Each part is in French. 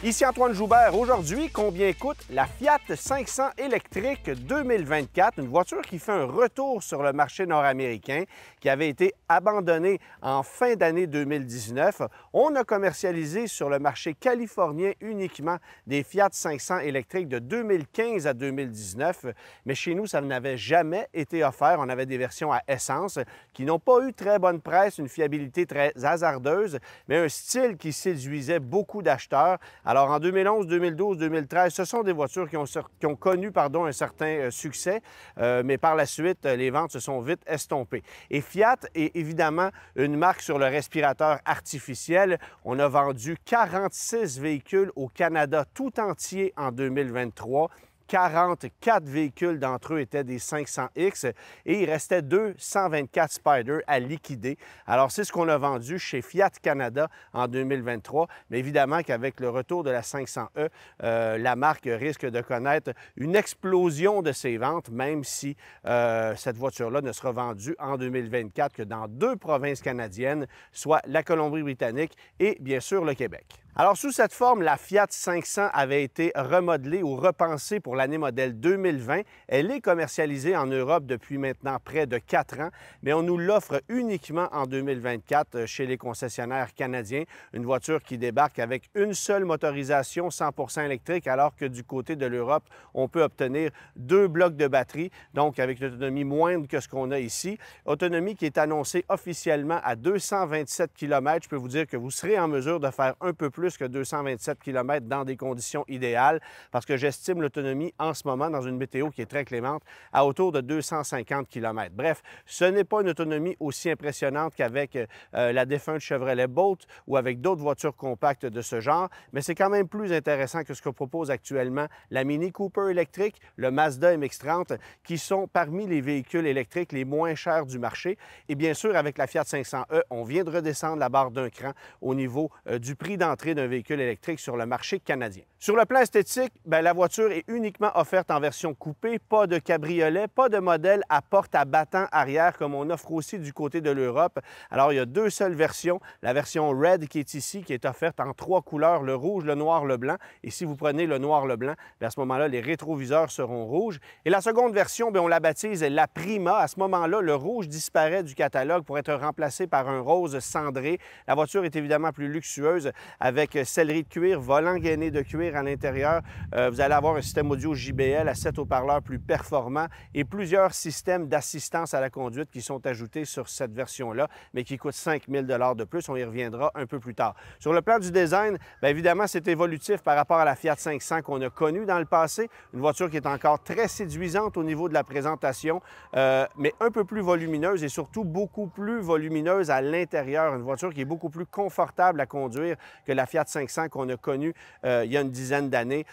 Ici Antoine Joubert. Aujourd'hui, combien coûte la Fiat 500 électrique 2024, une voiture qui fait un retour sur le marché nord-américain, qui avait été abandonnée en fin d'année 2019. On a commercialisé sur le marché californien uniquement des Fiat 500 électriques de 2015 à 2019, mais chez nous, ça n'avait jamais été offert. On avait des versions à essence qui n'ont pas eu très bonne presse, une fiabilité très hasardeuse, mais un style qui séduisait beaucoup d'acheteurs. Alors, en 2011, 2012, 2013, ce sont des voitures qui ont connu un certain succès, mais par la suite, les ventes se sont vite estompées. Et Fiat est évidemment une marque sur le respirateur artificiel. On a vendu 46 véhicules au Canada tout entier en 2023. 44 véhicules d'entre eux étaient des 500X et il restait 224 Spyder à liquider. Alors, c'est ce qu'on a vendu chez Fiat Canada en 2023. Mais évidemment qu'avec le retour de la 500E, la marque risque de connaître une explosion de ses ventes, même si cette voiture-là ne sera vendue en 2024 que dans 2 provinces canadiennes, soit la Colombie-Britannique et bien sûr le Québec. Alors, sous cette forme, la Fiat 500 avait été remodelée ou repensée pour l'année modèle 2020. Elle est commercialisée en Europe depuis maintenant près de 4 ans, mais on nous l'offre uniquement en 2024 chez les concessionnaires canadiens. Une voiture qui débarque avec une seule motorisation 100% électrique, alors que du côté de l'Europe, on peut obtenir 2 blocs de batterie, donc avec une autonomie moindre que ce qu'on a ici. Autonomie qui est annoncée officiellement à 227 km. Je peux vous dire que vous serez en mesure de faire un peu plus que 227 km dans des conditions idéales, parce que j'estime l'autonomie en ce moment, dans une météo qui est très clémente, à autour de 250 km. Bref, ce n'est pas une autonomie aussi impressionnante qu'avec la défunte Chevrolet Bolt ou avec d'autres voitures compactes de ce genre, mais c'est quand même plus intéressant que ce que propose actuellement la Mini Cooper électrique, le Mazda MX-30, qui sont parmi les véhicules électriques les moins chers du marché. Et bien sûr, avec la Fiat 500E, on vient de redescendre la barre d'un cran au niveau du prix d'entrée d'un véhicule électrique sur le marché canadien. Sur le plan esthétique, la voiture est uniquement offerte en version coupée, pas de cabriolet, pas de modèle à porte à battant arrière comme on offre aussi du côté de l'Europe. Alors, il y a 2 seules versions. La version Red qui est ici, qui est offerte en 3 couleurs, le rouge, le noir, le blanc. Et si vous prenez le noir, le blanc, à ce moment-là, les rétroviseurs seront rouges. Et la seconde version, on la baptise la Prima. À ce moment-là, le rouge disparaît du catalogue pour être remplacé par un rose cendré. La voiture est évidemment plus luxueuse avec sellerie de cuir, volant gainé de cuir à l'intérieur. Vous allez avoir un système audio JBL à 7 haut-parleurs plus performant et plusieurs systèmes d'assistance à la conduite qui sont ajoutés sur cette version-là, mais qui coûtent 5 000 $ de plus. On y reviendra un peu plus tard. Sur le plan du design, évidemment, c'est évolutif par rapport à la Fiat 500 qu'on a connue dans le passé. Une voiture qui est encore très séduisante au niveau de la présentation, mais un peu plus volumineuse et surtout beaucoup plus volumineuse à l'intérieur. Une voiture qui est beaucoup plus confortable à conduire que la Fiat 500 qu'on a connue il y a une dizaine d'années.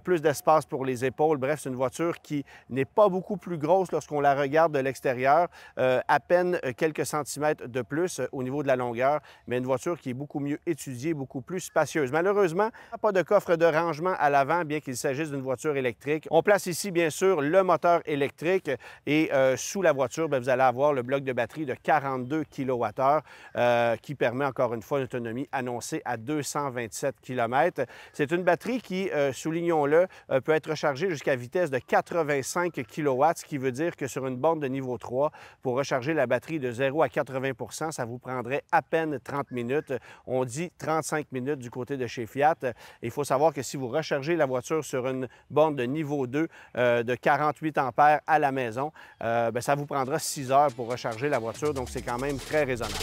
Plus d'espace pour les épaules. Bref, c'est une voiture qui n'est pas beaucoup plus grosse lorsqu'on la regarde de l'extérieur. À peine quelques centimètres de plus au niveau de la longueur, mais une voiture qui est beaucoup mieux étudiée, beaucoup plus spacieuse. Malheureusement, pas de coffre de rangement à l'avant, bien qu'il s'agisse d'une voiture électrique. On place ici, bien sûr, le moteur électrique et sous la voiture, vous allez avoir le bloc de batterie de 42 kWh qui permet encore une fois une autonomie annoncée à 227 km. C'est une batterie qui, soulignons-le, peut être rechargée jusqu'à vitesse de 85 kW, ce qui veut dire que sur une borne de niveau 3, pour recharger la batterie de 0 à 80 % ça vous prendrait à peine 30 minutes. On dit 35 minutes du côté de chez Fiat. Il faut savoir que si vous rechargez la voiture sur une borne de niveau 2 de 48 ampères à la maison, ça vous prendra 6 heures pour recharger la voiture, donc c'est quand même très raisonnable.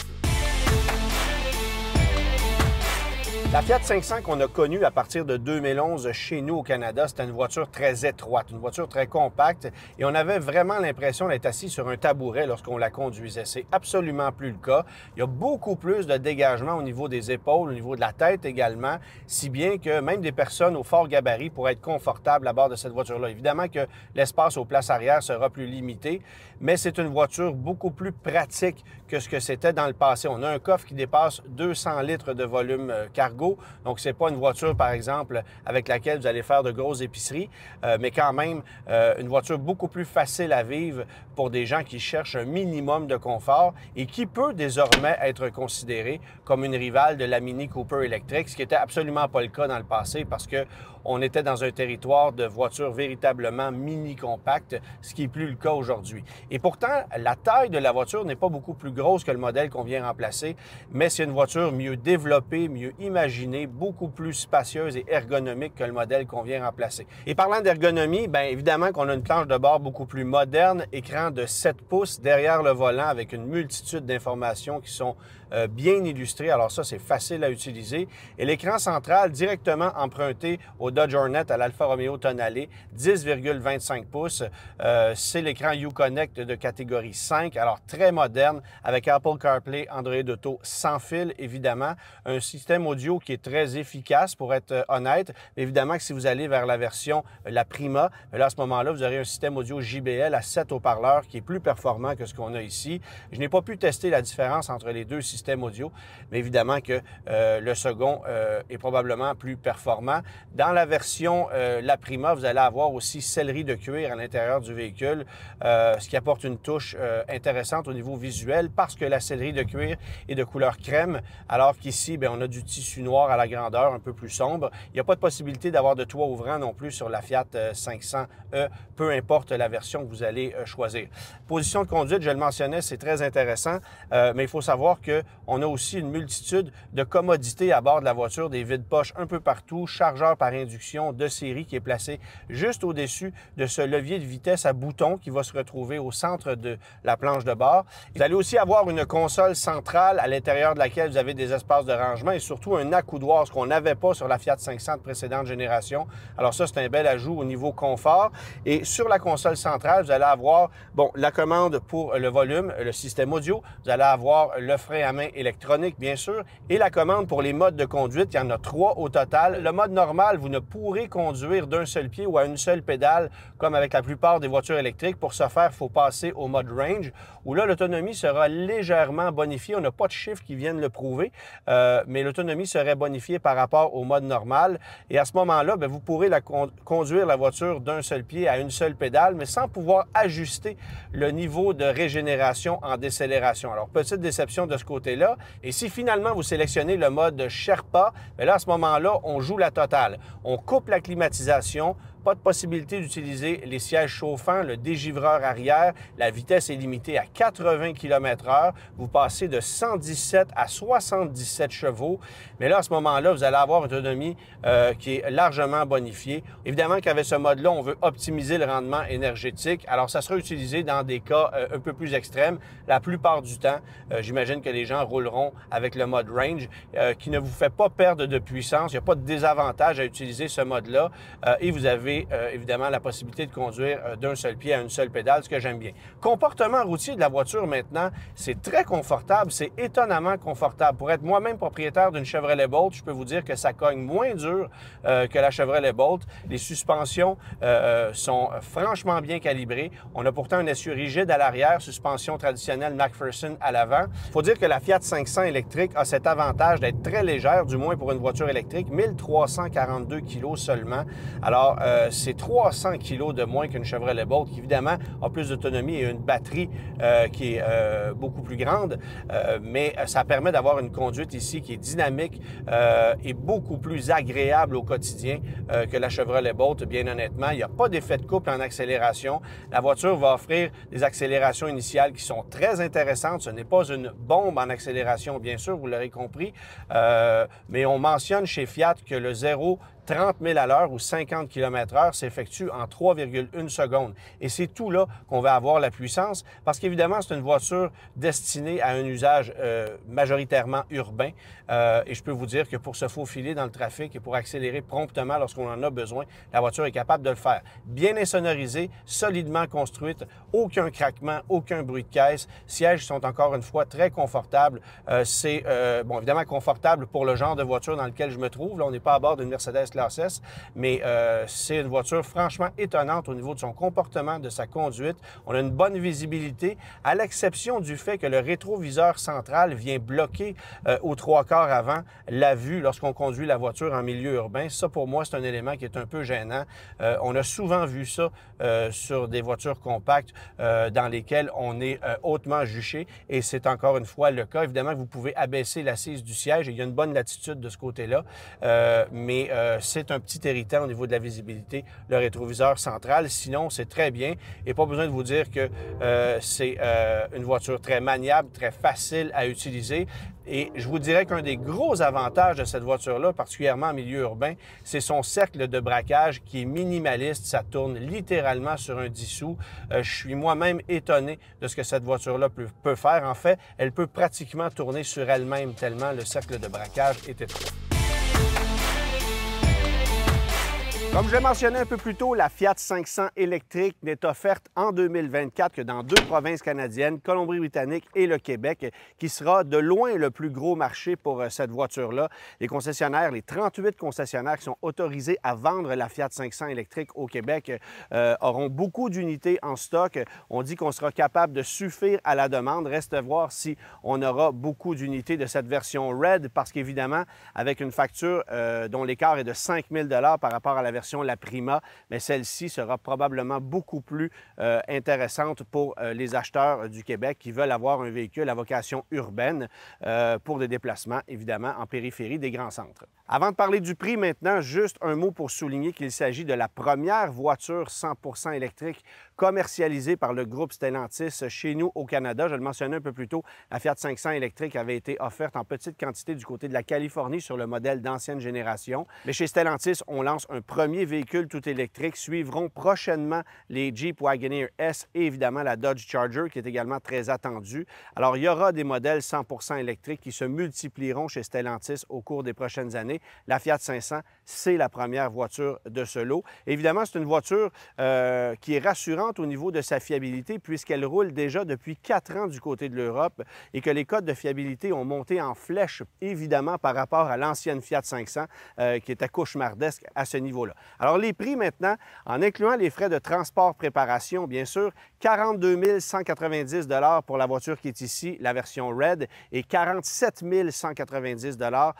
La Fiat 500 qu'on a connue à partir de 2011 chez nous au Canada, c'était une voiture très étroite, une voiture très compacte et on avait vraiment l'impression d'être assis sur un tabouret lorsqu'on la conduisait. C'est absolument plus le cas. Il y a beaucoup plus de dégagement au niveau des épaules, au niveau de la tête également, si bien que même des personnes au fort gabarit pourraient être confortables à bord de cette voiture-là. Évidemment que l'espace aux places arrière sera plus limité, mais c'est une voiture beaucoup plus pratique que ce que c'était dans le passé. On a un coffre qui dépasse 200 litres de volume cargo go. Donc, ce n'est pas une voiture, par exemple, avec laquelle vous allez faire de grosses épiceries, mais quand même une voiture beaucoup plus facile à vivre pour des gens qui cherchent un minimum de confort et qui peut désormais être considérée comme une rivale de la Mini Cooper électrique, ce qui n'était absolument pas le cas dans le passé parce que on était dans un territoire de voitures véritablement mini-compactes, ce qui n'est plus le cas aujourd'hui. Et pourtant, la taille de la voiture n'est pas beaucoup plus grosse que le modèle qu'on vient remplacer, mais c'est une voiture mieux développée, mieux imaginée, beaucoup plus spacieuse et ergonomique que le modèle qu'on vient remplacer. Et parlant d'ergonomie, bien évidemment qu'on a une planche de bord beaucoup plus moderne, écran de 7 pouces derrière le volant avec une multitude d'informations qui sont bien illustrées. Alors ça, c'est facile à utiliser. Et l'écran central directement emprunté au Dodge Hornet à l'Alfa Romeo Tonale, 10,25 pouces. C'est l'écran Uconnect de catégorie 5, alors très moderne, avec Apple CarPlay, Android Auto sans fil, évidemment. Un système audio qui est très efficace, pour être honnête. Évidemment que si vous allez vers la version, la Prima, là, à ce moment-là, vous aurez un système audio JBL à 7 haut-parleurs qui est plus performant que ce qu'on a ici. Je n'ai pas pu tester la différence entre les deux systèmes audio, mais évidemment que le second est probablement plus performant. Dans la version La Prima, vous allez avoir aussi sellerie de cuir à l'intérieur du véhicule, ce qui apporte une touche intéressante au niveau visuel parce que la sellerie de cuir est de couleur crème, alors qu'ici, bien, on a du tissu noir à la grandeur, un peu plus sombre. Il n'y a pas de possibilité d'avoir de toit ouvrant non plus sur la Fiat 500e, peu importe la version que vous allez choisir. Position de conduite, je le mentionnais, c'est très intéressant, mais il faut savoir qu'on a aussi une multitude de commodités à bord de la voiture, des vides-poches un peu partout, chargeur par induction de série qui est placé juste au-dessus de ce levier de vitesse à bouton qui va se retrouver au centre de la planche de bord. Vous allez aussi avoir une console centrale à l'intérieur de laquelle vous avez des espaces de rangement et surtout un accoudoir, ce qu'on n'avait pas sur la Fiat 500 de précédente génération. Alors ça, c'est un bel ajout au niveau confort. Et sur la console centrale, vous allez avoir, bon, la commande pour le volume, le système audio. Vous allez avoir le frein à main électronique, bien sûr, et la commande pour les modes de conduite. Il y en a 3 au total. Le mode normal, vous ne pourrez conduire d'un seul pied ou à une seule pédale, comme avec la plupart des voitures électriques. Pour ce faire, il faut passer au mode range, où là, l'autonomie sera légèrement bonifiée. On n'a pas de chiffres qui viennent le prouver, mais l'autonomie serait bonifiée par rapport au mode normal. Et à ce moment-là, bien, vous pourrez conduire la voiture d'un seul pied à une seule pédale, mais sans pouvoir ajuster le niveau de régénération en décélération. Alors, petite déception de ce côté-là. Et si finalement vous sélectionnez le mode Sherpa, bien là, à ce moment-là, on joue la totale. On coupe la climatisation, pas de possibilité d'utiliser les sièges chauffants, le dégivreur arrière. La vitesse est limitée à 80 km/h. Vous passez de 117 à 77 chevaux. Mais là, à ce moment-là, vous allez avoir une autonomie qui est largement bonifiée. Évidemment qu'avec ce mode-là, on veut optimiser le rendement énergétique. Alors, ça sera utilisé dans des cas un peu plus extrêmes. La plupart du temps, j'imagine que les gens rouleront avec le mode range qui ne vous fait pas perdre de puissance. Il n'y a pas de désavantage à utiliser ce mode-là. Et vous avez évidemment la possibilité de conduire d'un seul pied à une seule pédale, ce que j'aime bien. Comportement routier de la voiture maintenant, c'est très confortable, c'est étonnamment confortable. Pour être moi-même propriétaire d'une Chevrolet Bolt, je peux vous dire que ça cogne moins dur que la Chevrolet Bolt. Les suspensions sont franchement bien calibrées. On a pourtant un essieu rigide à l'arrière, suspension traditionnelle McPherson à l'avant. Il faut dire que la Fiat 500 électrique a cet avantage d'être très légère, du moins pour une voiture électrique, 1342 kg seulement. Alors, c'est 300 kg de moins qu'une Chevrolet Bolt, qui évidemment a plus d'autonomie et une batterie qui est beaucoup plus grande, mais ça permet d'avoir une conduite ici qui est dynamique et beaucoup plus agréable au quotidien que la Chevrolet Bolt, bien honnêtement. Il n'y a pas d'effet de couple en accélération. La voiture va offrir des accélérations initiales qui sont très intéressantes. Ce n'est pas une bombe en accélération, bien sûr, vous l'aurez compris, mais on mentionne chez Fiat que le 0 30 000 à l'heure ou 50 km/h s'effectue en 3,1 secondes. Et c'est tout là qu'on va avoir la puissance parce qu'évidemment, c'est une voiture destinée à un usage majoritairement urbain. Et je peux vous dire que pour se faufiler dans le trafic et pour accélérer promptement lorsqu'on en a besoin, la voiture est capable de le faire. Bien insonorisée, solidement construite, aucun craquement, aucun bruit de caisse. Sièges sont encore une fois très confortables. C'est, bon, évidemment confortable pour le genre de voiture dans lequel je me trouve. Là, on n'est pas à bord d'une Mercedes Classe S, mais c'est une voiture franchement étonnante au niveau de son comportement, de sa conduite. On a une bonne visibilité, à l'exception du fait que le rétroviseur central vient bloquer aux 3/4 avant la vue lorsqu'on conduit la voiture en milieu urbain. Ça, pour moi, c'est un élément qui est un peu gênant. On a souvent vu ça sur des voitures compactes dans lesquelles on est hautement juché et c'est encore une fois le cas. Évidemment, vous pouvez abaisser l'assise du siège et il y a une bonne latitude de ce côté-là, mais c'est un petit irritant au niveau de la visibilité, le rétroviseur central. Sinon, c'est très bien et pas besoin de vous dire que c'est une voiture très maniable, très facile à utiliser. Et je vous dirais qu'un des gros avantages de cette voiture-là, particulièrement en milieu urbain, c'est son cercle de braquage qui est minimaliste. Ça tourne littéralement sur un 10 sous. Je suis moi-même étonné de ce que cette voiture-là peut faire. En fait, elle peut pratiquement tourner sur elle-même tellement le cercle de braquage est étroit. Comme je l'ai mentionné un peu plus tôt, la Fiat 500 électrique n'est offerte en 2024 que dans 2 provinces canadiennes, Colombie-Britannique et le Québec, qui sera de loin le plus gros marché pour cette voiture-là. Les concessionnaires, les 38 concessionnaires qui sont autorisés à vendre la Fiat 500 électrique au Québec auront beaucoup d'unités en stock. On dit qu'on sera capable de suffire à la demande. Reste à voir si on aura beaucoup d'unités de cette version Red, parce qu'évidemment, avec une facture dont l'écart est de 5 000 $ par rapport à la version la Prima, mais celle-ci sera probablement beaucoup plus intéressante pour les acheteurs du Québec qui veulent avoir un véhicule à vocation urbaine pour des déplacements, évidemment, en périphérie des grands centres. Avant de parler du prix maintenant, juste un mot pour souligner qu'il s'agit de la première voiture 100% électrique commercialisée par le groupe Stellantis chez nous au Canada. Je le mentionnais un peu plus tôt, la Fiat 500 électrique avait été offerte en petite quantité du côté de la Californie sur le modèle d'ancienne génération. Mais chez Stellantis, on lance un premier véhicule tout électrique. Suivront prochainement les Jeep Wagoneer S et évidemment la Dodge Charger qui est également très attendue. Alors, il y aura des modèles 100% électriques qui se multiplieront chez Stellantis au cours des prochaines années. La Fiat 500, c'est la première voiture de ce lot. Évidemment, c'est une voiture qui est rassurante au niveau de sa fiabilité puisqu'elle roule déjà depuis 4 ans du côté de l'Europe et que les codes de fiabilité ont monté en flèche, évidemment, par rapport à l'ancienne Fiat 500 qui était cauchemardesque à ce niveau-là. Alors, les prix maintenant, en incluant les frais de transport préparation, bien sûr, 42 190 $ pour la voiture qui est ici, la version Red, et 47 190 $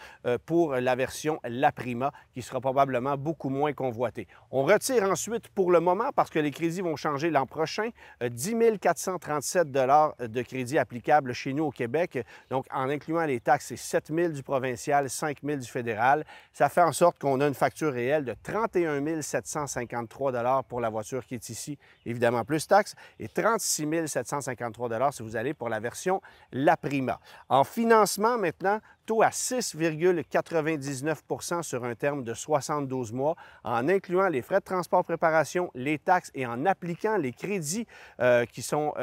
pour la version La Prima, qui sera probablement beaucoup moins convoitée. On retire ensuite, pour le moment, parce que les crédits vont changer l'an prochain, 10 437 $ de crédits applicables chez nous au Québec. Donc, en incluant les taxes, c'est 7 000 du provincial, 5 000 du fédéral. Ça fait en sorte qu'on a une facture réelle de 31 753 $ pour la voiture qui est ici, évidemment plus taxes, et 36 753 $ si vous allez pour la version La Prima. En financement maintenant, taux à 6,99 % sur un terme de 72 mois, en incluant les frais de transport préparation, les taxes et en appliquant les crédits qui sont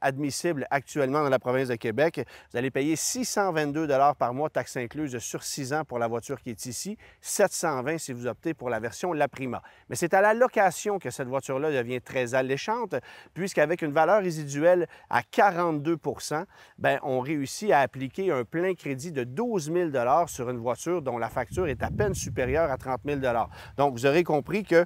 admissibles actuellement dans la province de Québec. Vous allez payer 622 $ par mois, taxes incluses sur 6 ans pour la voiture qui est ici, 720 $ si vous optez pour la version La Prima. Mais c'est à la location que cette voiture-là devient très alléchante, puisqu'avec une valeur résiduelle à 42 %, bien, on réussit à appliquer un plein crédit de 12 000 $ sur une voiture dont la facture est à peine supérieure à 30 000 $. Donc, vous aurez compris que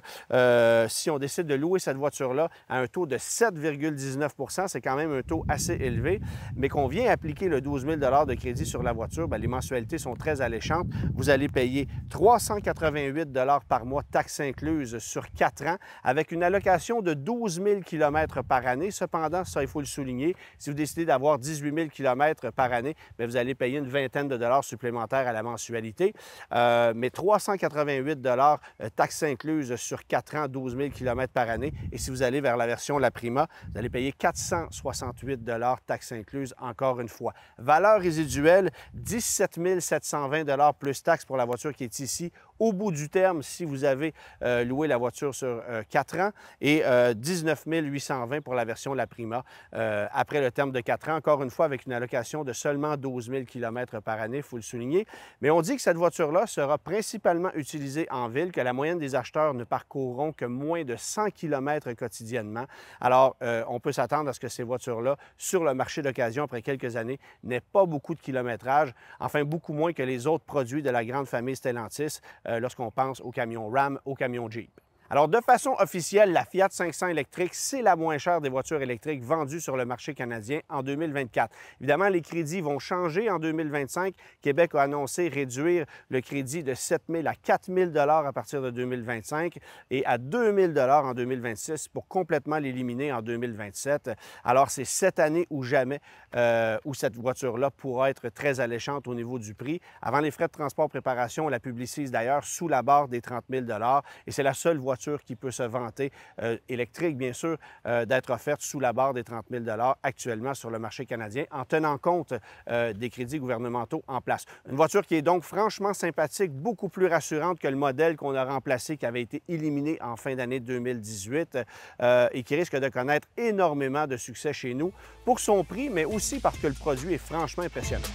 si on décide de louer cette voiture-là à un taux de 7,19 %, c'est quand même un taux assez élevé, mais qu'on vient appliquer le 12 000 $ de crédit sur la voiture, bien, les mensualités sont très alléchantes. Vous allez payer 388 $ par mois, taxes incluses sur 4 ans, avec une allocation de 12 000 km par année. Cependant, ça, il faut le souligner, si vous décidez d'avoir 18 000 km par année, bien, vous allez payer une vingtaine de dollars supplémentaires à la mensualité. Mais 388 $ taxes incluses sur 4 ans, 12 000 km par année. Et si vous allez vers la version La Prima, vous allez payer 468 $ taxes incluses encore une fois. Valeur résiduelle, 17 720 $ plus taxes pour la voiture qui est ici au bout du terme si vous avez loué la voiture sur 4 ans et 19 820 pour la version La Prima après le terme de 4 ans, encore une fois avec une allocation de seulement 12 000 km par année, il faut le souligner. Mais on dit que cette voiture-là sera principalement utilisée en ville, que la moyenne des acheteurs ne parcourront que moins de 100 km quotidiennement. Alors, on peut s'attendre à ce que ces voitures-là, sur le marché d'occasion après quelques années, n'aient pas beaucoup de kilométrage, enfin beaucoup moins que les autres produits de la grande famille Stellantis. lorsqu'on pense aux camions Ram, aux camions Jeep. Alors, de façon officielle, la Fiat 500 électrique, c'est la moins chère des voitures électriques vendues sur le marché canadien en 2024. Évidemment, les crédits vont changer en 2025. Québec a annoncé réduire le crédit de 7 000 à 4 000 à partir de 2025 et à 2 000 en 2026 pour complètement l'éliminer en 2027. Alors, c'est cette année ou jamais où cette voiture-là pourra être très alléchante au niveau du prix. Avant les frais de transport préparation, on la publicise d'ailleurs sous la barre des 30 000 et c'est la seule voiture qui peut se vanter, électrique bien sûr, d'être offerte sous la barre des 30 000 actuellement sur le marché canadien en tenant compte des crédits gouvernementaux en place. Une voiture qui est donc franchement sympathique, beaucoup plus rassurante que le modèle qu'on a remplacé, qui avait été éliminé en fin d'année 2018 et qui risque de connaître énormément de succès chez nous pour son prix, mais aussi parce que le produit est franchement impressionnant.